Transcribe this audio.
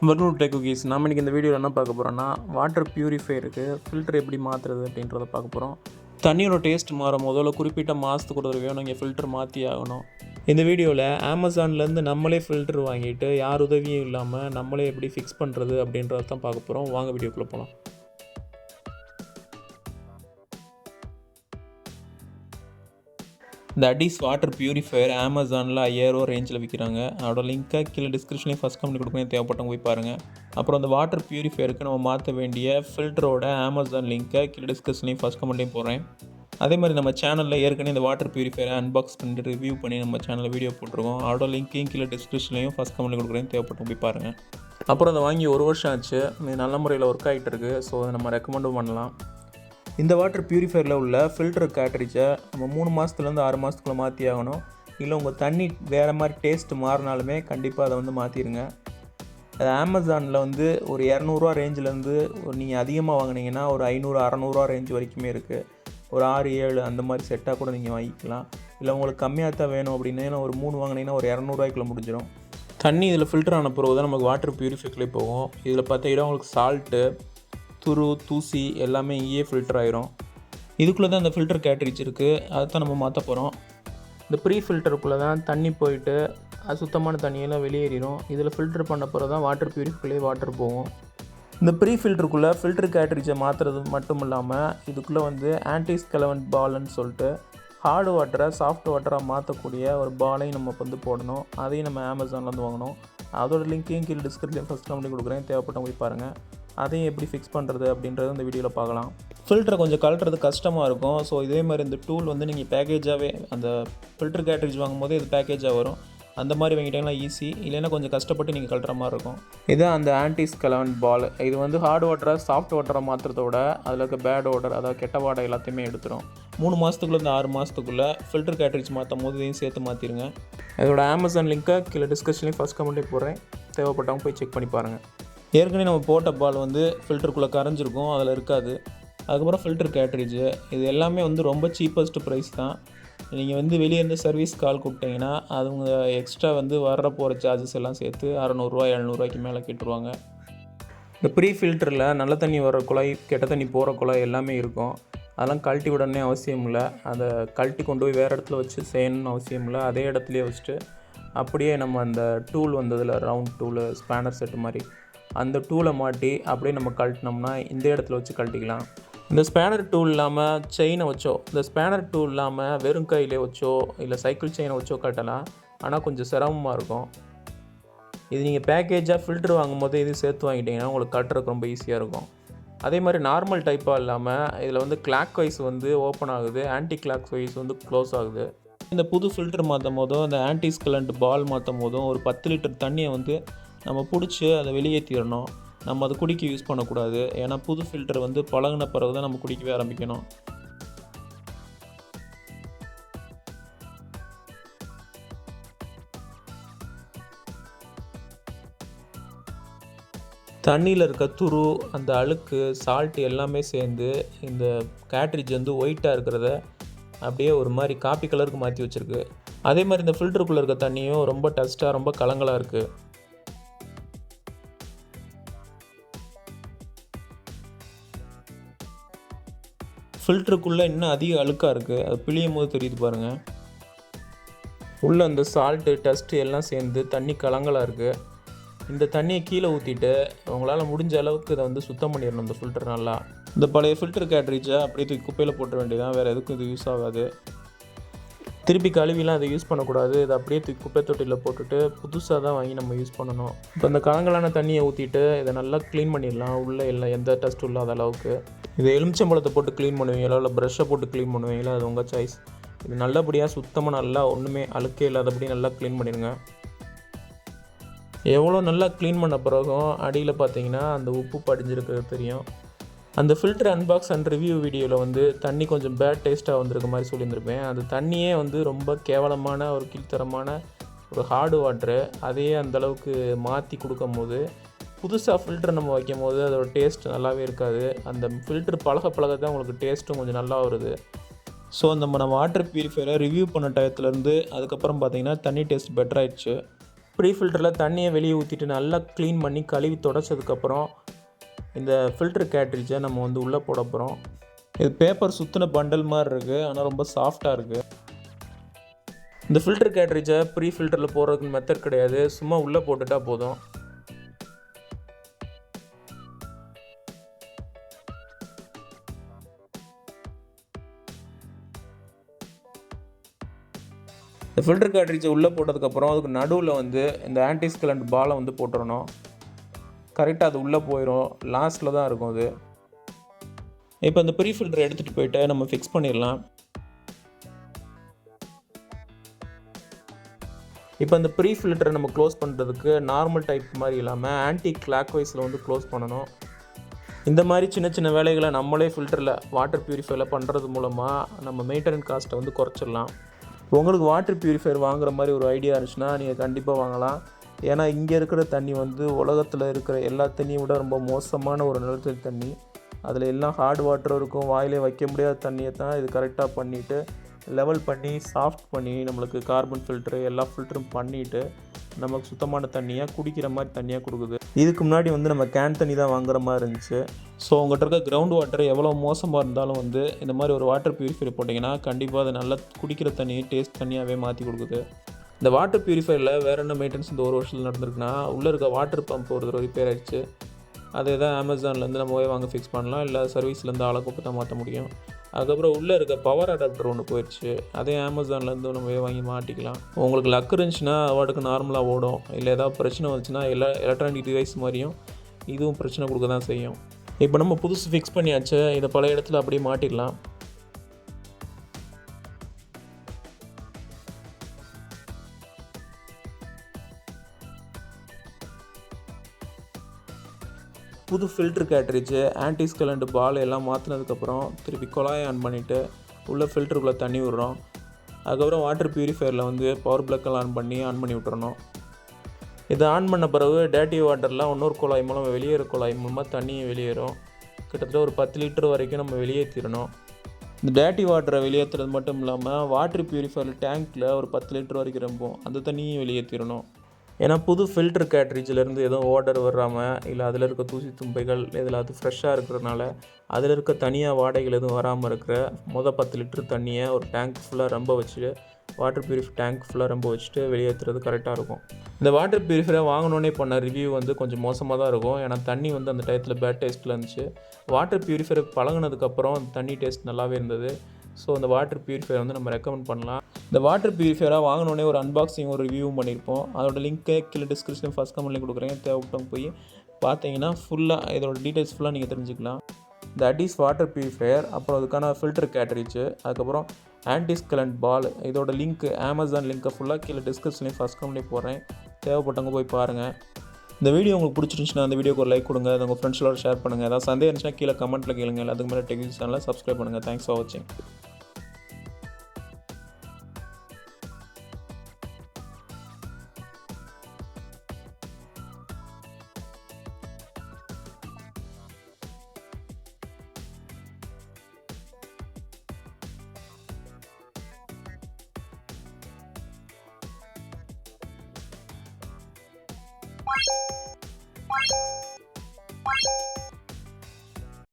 Welcome to tech cookies. நாம் இன்றைக்கி இந்த வீடியோவில் என்ன பார்க்க போகிறோன்னா, வாட்டர் பியூரிஃபையருக்கு ஃபில்டர் எப்படி மாற்றுறது அப்படின்றத பார்க்க போகிறோம். தண்ணியோட டேஸ்ட் மாறும் போதோ குறிப்பிட்ட மாதத்துக்கு ஒரு தடவையோ நீங்கள் ஃபில்டர் மாற்றி ஆகணும். இந்த வீடியோவில் அமேசான்லேருந்து நம்மளே ஃபில்டர் வாங்கிட்டு யார் உதவியும் இல்லாமல் நம்மளே எப்படி ஃபிக்ஸ் பண்ணுறது அப்படின்றத தான் பார்க்க போகிறோம். வாங்க வீடியோக்குள்ளே போகலாம். இந்த அடிஸ் வாட்டர் பியூரிஃபையர் அமேசானில் 5000 ரேஞ்சில் விற்கிறாங்க. அதோட லிங்க்கை கீழே டிஸ்கிரிப்ஷன்லேயும் ஃபஸ்ட் கமெண்ட் கொடுக்கணும், தேவைப்பட்டவங்க போய் பாருங்கள். அப்புறம் அந்த வாட்டர் பியூரிஃபையருக்கு நம்ம மாற்ற வேண்டிய ஃபில்டரோட அமேசான் லிங்க்கை கீழே டிஸ்கிரிப்ஷன்லேயும் ஃபஸ்ட் கமெண்ட்லேயும் போடுறேன். அதே மாதிரி நம்ம சேனலில் ஏற்கனவே இந்த வாட்டர் பியூரிஃபையரை அன்பாக்ஸ் பண்ணிட்டு ரிவ்யூ பண்ணி நம்ம சேனலில் வீடியோ போட்டிருக்கோம். அதோட லிங்க்கையும் கீழே டிஸ்கிரிப்ஷன்லேயும் ஃபஸ்ட் கமெண்ட்லேயும் கொடுக்குறேன், தேவைப்பட்டவங்க போய் பாருங்கள். அப்புறம் அதை வாங்கி 1 வருஷம் ஆச்சு, நல்ல முறையில் ஒர்க் ஆகிட்டு இருக்குது. ஸோ அதை நம்ம ரெக்கமெண்டும் பண்ணலாம். இந்த வாட்டர் பியூரிஃபையரில் உள்ள ஃபில்டர் கேட்ரிட்ஜை நம்ம 3 மாதத்துலேருந்து 6 மாதத்துக்குள்ளே மாற்றி ஆகணும். இல்லை உங்கள் தண்ணி வேறு மாதிரி டேஸ்ட் மாறினாலுமே கண்டிப்பாக அதை மாற்றிடுங்க. அது அமேசானில் ஒரு 200 ரேஞ்சிலேருந்து நீங்கள் அதிகமாக வாங்கினீங்கன்னா ஒரு 500-600 ரேஞ்ச் வரைக்குமே இருக்குது. ஒரு 6-7 அந்த மாதிரி செட்டாக கூட நீங்கள் வாங்கிக்கலாம். இல்லை உங்களுக்கு கம்மியாக தான் வேணும் அப்படின்னா ஒரு 3 வாங்கினீங்கன்னா ஒரு 200 முடிஞ்சிடும். தண்ணி இதில் ஃபில்டர் ஆன பிறகு தான் நமக்கு வாட்டர் பியூரிஃபைக்குள்ளே போகும். இதில் பார்த்தீங்கன்னா உங்களுக்கு சால்ட்டு, துரு, தூசி எல்லாமே இங்கேயே ஃபில்டர் ஆகிரும். இதுக்குள்ளே தான் அந்த ஃபில்டர் கேட்ரிட்ஜ் இருக்குது, அதை தான் நம்ம மாற்ற போகிறோம். இந்த ப்ரீ ஃபில்டருக்குள்ளே தான் தண்ணி போயிட்டு அது சுத்தமான தண்ணியெல்லாம் வெளியேறிடும். இதில் ஃபில்டர் பண்ண பிறகு தான் வாட்டர் பியூரிஃபைக்குள்ளேயே வாட்டர் போகும். இந்த ப்ரீ ஃபில்டருக்குள்ளே ஃபில்டர் கேட்ரிட்ஜை மாற்றுறது மட்டும் இல்லாமல் இதுக்குள்ளே ஆன்டிஸ்கலவன்ட் பால்னு சொல்லிட்டு ஹார்டு வாட்டரை சாஃப்ட் வாட்டராக மாற்றக்கூடிய ஒரு பாலையும் நம்ம போடணும். அதையும் நம்ம அமேசான்லேருந்து வாங்கணும். அதோட லிங்க்கையும் கீழே டிஸ்கிரிப்ஷன் ஃபஸ்ட் கமெண்ட் கொடுக்குறேன், தேவைப்பட்டவங்க போய் பாருங்கள். அதையும் எப்படி ஃபிக்ஸ் பண்ணுறது அப்படின்றது இந்த வீடியோவில் பார்க்கலாம். ஃபில்டரை கொஞ்சம் கழட்டுறது கஷ்டமாக இருக்கும். ஸோ இதே மாதிரி இந்த டூல் நீங்கள் பேக்கேஜாகவே அந்த ஃபில்டர் கேட்ரிட்ஜ் வாங்கும்போது இது பேக்கேஜாக வரும். அந்த மாதிரி வாங்கிட்டீங்கன்னா ஈஸி, இல்லைன்னா கொஞ்சம் கஷ்டப்பட்டு நீங்கள் கழட்டுற மாதிரி இருக்கும். இதுதான் அந்த ஆன்டிஸ்கலவன்ட் பால். இது ஹார்ட் வாட்டரை சாஃப்ட் வாட்டரை மாற்றுறதோட அதில் இருக்க பேட் வாட்டர், அதாவது கெட்ட வாட்டர் எல்லாத்தையுமே எடுத்துரும். 3 மாதத்துக்குள்ளே 6 மாதத்துக்குள்ளே ஃபில்டர் கேட்ரிட்ஜ் மாற்றும் போது இதையும் சேர்த்து மாற்றிடுங்க. இதோட அமேசான் லிங்க்கை கீழே டிஸ்கிரிப்ஷன்லேயும் ஃபஸ்ட் கமெண்ட்டே போடுறேன், தேவைப்பட்டவங்க போய் செக் பண்ணி பாருங்கள். ஏற்கனவே நம்ம போட்ட பால் ஃபில்டருக்குள்ளே கரைஞ்சிருக்கும், அதில் இருக்காது. அதுக்கப்புறம் ஃபில்டர் கேட்ரிட்ஜு, இது எல்லாமே ரொம்ப சீப்பஸ்ட் ப்ரைஸ் தான். நீங்கள் வெளியே இருந்து சர்வீஸ் கால் கூப்பிட்டிங்கன்னா அவங்க எக்ஸ்ட்ரா வர்ற போகிற சார்ஜஸ் எல்லாம் சேர்த்து 600-700 மேலே கேட்டுருவாங்க. இந்த ப்ரீ ஃபில்டரில் நல்ல தண்ணி வர குழாய், கெட்ட தண்ணி போகிற குழாய் எல்லாமே இருக்கும். அதெல்லாம் கழட்டி விடணும்னே அவசியம் இல்லை. அதை கழட்டி கொண்டு போய் வேறு இடத்துல வச்சு செய்யணும்னு அவசியம் இல்லை. அதே இடத்துலையே வச்சுட்டு அப்படியே நம்ம அந்த டூல் வந்ததில் ரவுண்ட் டூலு, ஸ்பேனர் செட்டு மாதிரி அந்த டூலை மாட்டி அப்படியே நம்ம கழட்டினோம்னா இந்த இடத்துல வச்சு கழட்டிக்கலாம். இந்த ஸ்பேனர் டூல் இல்லாமல் செயினை வச்சோ, இந்த ஸ்பேனர் டூல் இல்லாமல் வெறும் கையிலே வச்சோ இல்லை சைக்கிள் செயினை வச்சோ கட்டலாம். ஆனால் கொஞ்சம் சிரமமாக இருக்கும். இது நீங்கள் பேக்கேஜாக ஃபில்டர் வாங்கும்போது இது சேர்த்து வாங்கிட்டீங்கன்னா உங்களுக்கு கட்டுறதுக்கு ரொம்ப ஈஸியாக இருக்கும். அதே மாதிரி நார்மல் டைப்பாக இல்லாமல் இதில் கிளாக் வைஸ் ஓப்பன் ஆகுது, ஆன்டி கிளாக் வைஸ் க்ளோஸ் ஆகுது. இந்த புது ஃபில்டர் மாற்றும் போதும் இந்த ஆன்டிஸ்கலண்ட் பால் மாற்றும் போதும் ஒரு 10 லிட்டர் தண்ணியை நம்ம பிடிச்சி அதை வெளியேற்றிடணும். நம்ம அதை குடிக்க யூஸ் பண்ணக்கூடாது. ஏன்னா புது ஃபில்டர் பழகின பிறகு தான் நம்ம குடிக்கவே ஆரம்பிக்கணும். தண்ணியில் இருக்க துரு, அந்த அழுக்கு, சால்ட்டு எல்லாமே சேர்ந்து இந்த கேட்ரிட்ஜ் ஒயிட்டாக இருக்கிறத அப்படியே ஒரு மாதிரி காப்பி கலருக்கு மாற்றி வச்சுருக்கு. அதே மாதிரி இந்த ஃபில்டருக்குள்ளே இருக்க தண்ணியும் ரொம்ப டஸ்ட்டாக, ரொம்ப கலங்கலாக இருக்குது. ஃபில்டருக்குள்ளே இன்னும் அதிக அழுக்காக இருக்குது. அது பிழியும் போது தெரியுது பாருங்கள். உள்ளே அந்த சால்ட்டு, டஸ்ட்டு எல்லாம் சேர்ந்து தண்ணி கலங்கலாக இருக்குது. இந்த தண்ணியை கீழே ஊற்றிட்டு உங்களால் முடிஞ்ச அளவுக்கு இதை சுத்தம் பண்ணிடணும். இந்த ஃபில்டர் நல்லா, இந்த பழைய ஃபில்டர் கேட்ரிட்ஜை அப்படியே தூக்கி குப்பையில் போட்ட வேண்டியதான். வேறு எதுக்கும் இது யூஸ் ஆகாது. திருப்பி கழுவிலாம் அதை யூஸ் பண்ணக்கூடாது. இதை அப்படியே தூக்கி குப்பை தொட்டியில் போட்டுட்டு புதுசாக தான் வாங்கி நம்ம யூஸ் பண்ணணும். இப்போ இந்த கலங்கலான தண்ணியை ஊற்றிட்டு இதை நல்லா க்ளீன் பண்ணிடலாம். உள்ளே எல்லாம் எந்த டஸ்ட்டும் இல்லாத அளவுக்கு. இது எலுமிச்சம்பழத்தை போட்டு க்ளீன் பண்ணுவீங்களோ இல்லை ப்ரஷ்ஷை போட்டு க்ளீன் பண்ணுவீங்களோ, அது உங்கள் சாய்ஸ். இது நல்லபடியாக சுத்தமாக நல்லா ஒன்றுமே அழுக்கே இல்லாதபடி நல்லா க்ளீன் பண்ணிடுங்க. எவ்வளோ நல்லா க்ளீன் பண்ண பிறகும் அடியில் பார்த்தீங்கன்னா அந்த உப்பு படிஞ்சிருக்கிறது தெரியும். அந்த ஃபில்டர் அன்பாக்ஸ் அண்ட் ரிவ்யூ வீடியோவில் தண்ணி கொஞ்சம் பேட் டேஸ்ட்டாக வந்திருக்க மாதிரி சொல்லியிருந்திருப்பேன். அந்த தண்ணியே ரொம்ப கேவலமான ஒரு கீழ்த்தரமான ஒரு ஹார்டு வாட்ரு. அதையே அந்தளவுக்கு மாற்றி கொடுக்கும் போது புதுசாக ஃபில்டர் நம்ம வைக்கும் போது அதோட டேஸ்ட் நல்லாவே இருக்காது. அந்த ஃபில்டர் பழக தான் உங்களுக்கு டேஸ்ட்டும் கொஞ்சம் நல்லா வருது. ஸோ நம்ம வாட்டர் பியூரிஃபையரை ரிவ்யூ பண்ண டயத்துலேருந்து அதுக்கப்புறம் பார்த்திங்கன்னா தண்ணி டேஸ்ட் பெட்டராகிடுச்சு. ப்ரீ ஃபில்டரில் தண்ணியை வெளியே ஊற்றிட்டு நல்லா க்ளீன் பண்ணி கழுவி தொடச்சதுக்கப்புறம் இந்த ஃபில்டர் கேட்ரிட்ஜை நம்ம வந்து உள்ளே போட போகிறோம். இது பேப்பர் சுற்றின பண்டல் மாதிரி இருக்குது, ஆனால் ரொம்ப சாஃப்டாக இருக்குது. இந்த ஃபில்டர் கேட்ரிட்ஜை ப்ரீ ஃபில்டரில் போடுறதுக்கு மெத்தட் கிடையாது, சும்மா உள்ளே போட்டுட்டா போதும். இந்த ஃபில்டர் கேட்ரிட்ஜை உள்ளே போட்டதுக்கப்புறம் அதுக்கு நடுவில் வந்து இந்த ஆன்டிஸ்கலண்ட் பாலை வந்து போட்டுறணும். கரெக்டாக அது உள்ளே போயிடும், லாஸ்ட்டில் தான் இருக்கும் அது. இப்போ இந்த ப்ரீ ஃபில்டரை எடுத்துகிட்டு போயிட்டு நம்ம ஃபிக்ஸ் பண்ணிடலாம். இப்போ இந்த ப்ரீ ஃபில்டரை நம்ம க்ளோஸ் பண்ணுறதுக்கு நார்மல் டைப் மாதிரி இல்லாமல் ஆன்டி கிளாக் வைஸில் வந்து க்ளோஸ் பண்ணணும். இந்த மாதிரி சின்ன சின்ன வேலைகளை நம்மளே ஃபில்டரில் வாட்டர் பியூரிஃபையரில் பண்ணுறது மூலமாக நம்ம மெயின்டெனன்ஸ் காஸ்ட்டை வந்து குறைச்சிடலாம். உங்களுக்கு வாட்டர் பியூரிஃபையர் வாங்குற மாதிரி ஒரு ஐடியா இருந்துச்சுன்னா நீங்கள் கண்டிப்பாக வாங்கலாம். ஏன்னா இங்கே இருக்கிற தண்ணி வந்து உலகத்தில் இருக்கிற எல்லா தண்ணியை விட ரொம்ப மோசமான ஒரு நிலத்தடி தண்ணி. அதில் எல்லாம் ஹார்ட் வாட்டரும் இருக்கும், வாயிலே வைக்க முடியாத தண்ணியை தான் இது கரெக்டாக பண்ணிவிட்டு லெவல் பண்ணி சாஃப்ட் பண்ணி நம்மளுக்கு கார்பன் ஃபில்ட்ரு எல்லா ஃபில்டரும் பண்ணிவிட்டு நமக்கு சுத்தமான தண்ணியாக குடிக்கிற மாதிரி தண்ணியாக கொடுக்குது. இதுக்கு முன்னாடி வந்து நம்ம கேன் தண்ணி தான் வாங்குற மாதிரி இருந்துச்சு. ஸோ உங்கள்கிட்ட இருக்க கிரவுண்ட் வாட்டர் எவ்வளோ மோசமாக இருந்தாலும் வந்து இந்த மாதிரி ஒரு வாட்டர் பியூரிஃபையர் போட்டிங்கன்னா கண்டிப்பாக அது நல்லா குடிக்கிற தண்ணியை டேஸ்ட் தண்ணியாகவே மாற்றி கொடுக்குது. இந்த வாட்டர் பியூரிஃபையரில் வேறு என்ன மெயின்டெனன்ஸ் இந்த ஒரு வருஷத்தில் நடந்திருக்குன்னா, உள்ளே இருக்க வாட்டர் பம்ப் ஒரு தடவை ரிப்பேர் ஆகிடுச்சு. அதே தான் அமேசான்லேருந்து நம்ம போய் வாங்க ஃபிக்ஸ் பண்ணலாம், இல்லை சர்வீஸ்லேருந்து ஆளை கூப்பிட்டு தான் மாற்ற முடியும். அதுக்கப்புறம் உள்ளே இருக்க பவர் அடாப்டர் ஒன்று போயிடுச்சு, அதே அமேசான்லேருந்து நம்ம போய் வாங்கி மாட்டிக்கலாம். உங்களுக்கு லக் இருந்துச்சுன்னா வாட்டுக்கு நார்மலாக ஓடும், இல்லை ஏதாவது பிரச்சனை வந்துச்சுன்னா எலக்ட்ரானிக் டிவைஸ் மாதிரியும் இதுவும் பிரச்சனை கொடுக்க தான் செய்யும். இப்போ நம்ம புதுசு ஃபிக்ஸ் பண்ணியாச்சு, இதை பழைய இடத்துல அப்படியே மாட்டிடலாம். புது ஃபில்ட்ரு கேட்ரிட்ஜு ஆன்டிஸ்கலண்ட் பால் எல்லாம் மாற்றினதுக்கப்புறம் திருப்பி குழாயை ஆன் பண்ணிவிட்டு உள்ளே ஃபில்டருக்குள்ளே தண்ணி விடுறோம். அதுக்கப்புறம் வாட்டர் பியூரிஃபையரில் வந்து பவர் ப்ளக்கெல்லாம் ஆன் பண்ணி விட்டுறணும். இதை ஆன் பண்ண பிறகு டேட்டி வாட்டர்லாம் இன்னொரு குழாய் மூலம் வெளியேற குழாய் மூலமாக தண்ணியும் வெளியேறும். கிட்டத்தட்ட ஒரு 10 லிட்டர் வரைக்கும் நம்ம வெளியேற்றிடணும். இந்த டேட்டி வாட்டரை வெளியேற்றுறது மட்டும் இல்லாமல் வாட்டர் பியூரிஃபையர் டேங்க்கில் ஒரு 10 லிட்டர் வரைக்கும் ரொம்பும், அந்த தண்ணியும் வெளியேற்றிடணும். ஏன்னா புது ஃபில்டர் கேட்ரிட்ஜிலேருந்து எதுவும் ஓடர் வராமல், இல்லை அதில் இருக்க தூசி தும்பைகள் இதில் அது ஃப்ரெஷ்ஷாக இருக்கிறதுனால அதில் இருக்க தனியாக வாடைகள் எதுவும் வராமல் இருக்கிற 10 லிட்டர் தண்ணியை ஒரு டேங்க் ஃபுல்லாக ரொம்ப வச்சுட்டு வாட்டர் பியூரிஃபை டேங்க் ஃபுல்லாக ரொம்ப வச்சுட்டு வெளியேற்றுறது கரெக்டாக இருக்கும். இந்த வாட்டர் பியூரிஃபையரை வாங்கினோன்னே பண்ண ரிவ்யூ வந்து கொஞ்சம் மோசமாக தான் இருக்கும். ஏன்னா தண்ணி வந்து அந்த டயத்தில் பேட் டேஸ்ட்டில் இருந்துச்சு. வாட்டர் பியூரிஃபையர் பழகினதுக்கப்புறம் அந்த தண்ணி டேஸ்ட் நல்லாவே இருந்தது. ஸோ அந்த வாட்டர் பியூரிஃபையர் வந்து நம்ம ரெக்கமெண்ட் பண்ணலாம். இந்த வாட்டர் பியூரிஃபையராக வாங்கினோடனே ஒரு அன்பாக்சிங் ஒரு ரிவ்யூவும் பண்ணியிருப்போம். அதோட லிங்க்கை கீழே டிஸ்கிரிப்ஷன் ஃபஸ்ட் கமெண்ட்லேயும் கொடுக்குறேன், தேவைப்பட்டவங்க போய் பார்த்தீங்கன்னா ஃபுல்லாக இதோட டீட்டெயில்ஸ் ஃபுல்லாக நீங்கள் தெரிஞ்சுக்கலாம். இந்த அடிஸ் வாட்டர் பியூரிஃபையர், அப்புறம் அதுக்கான ஃபில்டர் கேட்ரிட்ஜு, அதுக்கப்புறம் ஆன்டிஸ்கலண்ட் பால், இதோட லிங்க்கு அமேசான் லிங்க்கை ஃபுல்லாக கீழே டிஸ்கிரிப்ஷன்லேயும் ஃபஸ்ட் கமெண்ட்லேயும் போடுறேன், தேவைப்பட்டவங்க போய் பாருங்கள். இந்த வீடியோ உங்களுக்கு பிடிச்சிருந்துச்சுன்னா அந்த வீடியோக்கு ஒரு லைக் கொடுங்க, அதை உங்கள் ஃப்ரெண்ட்ஸோட ஷேர் பண்ணுங்கள். ஏதாவது சந்தேகம் இருந்துச்சுன்னா கீழே கமெண்ட்டில் கேளுங்க. அதுக்கு மேலே டெக் சேனலை சப்ஸ்கிரைப் பண்ணுங்கள். தேங்க்ஸ் ஃபார் வாட்சிங். Bye.